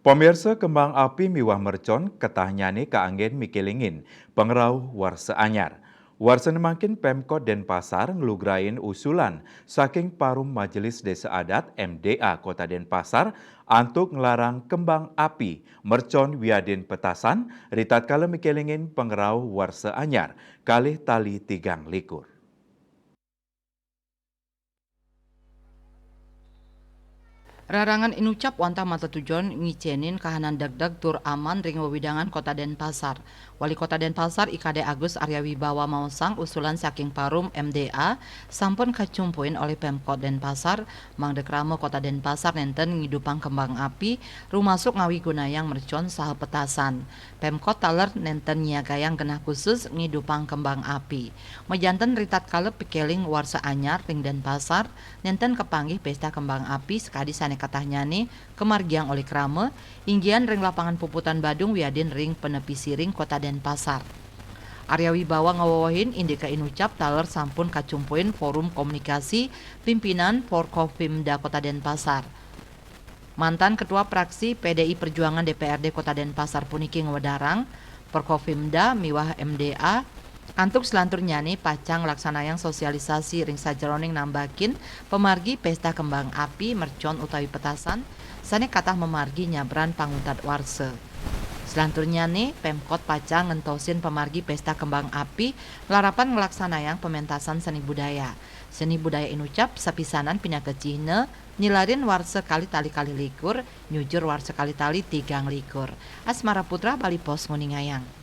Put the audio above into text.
Pemirsa kembang api miwah mercon ketahnyane kaanggen mikilingin pengerau warsa anyar. Warsa nemakin Pemkot Denpasar ngelugrain usulan saking parum Majelis Desa Adat MDA Kota Denpasar untuk ngelarang kembang api mercon wiadin petasan ritat kala mikilingin pengerau warsa anyar kalih tali tigang likur. Rarangan inucap wanta mata tujuan ngicenin kahanan dagdag tur aman ring wewidangan Kota Denpasar. Wali Kota Denpasar IKD Agus Arya Wibawa mausang usulan saking parum MDA sampun kacumpuin oleh Pemkot Denpasar mangdek ramo Kota Denpasar nenten ngidupang kembang api rumasuk ngawi gunayang mercon saha petasan. Pemkot taler nenten nyiagayang genah khusus ngidupang kembang api. Mejanten ritat kalep pikeling warsa anyar ring Denpasar nenten kepanggih pesta kembang api sekadi sane katahnya nih kemargiang oleh krame inggian ring lapangan puputan Badung wiadin ring penepi siring Kota Denpasar. Arya Wibawa ngawawahin indika inucap taler sampun kacumpuin forum komunikasi pimpinan Forkopimda Kota Denpasar. Mantan Ketua Praksi PDI Perjuangan DPRD Kota Denpasar puniki ngewedarang Forkopimda miwah MDA antuk selantur nyani pacang laksanayang sosialisasi ring sajeroning nambakin pemargi pesta kembang api mercon utawi petasan sane katah memargi nyabran panguntat warse. Selanturnya nih Pemkot pacang ngentosin pemargi pesta kembang api larapan ngelaksanayang pementasan seni budaya. Seni budaya inucap sapisanan pina kecihne nyilarin warse kali tali kali likur nyujur warse kali tali tigang likur. Asmara Putra Bali Pos Nguningayang.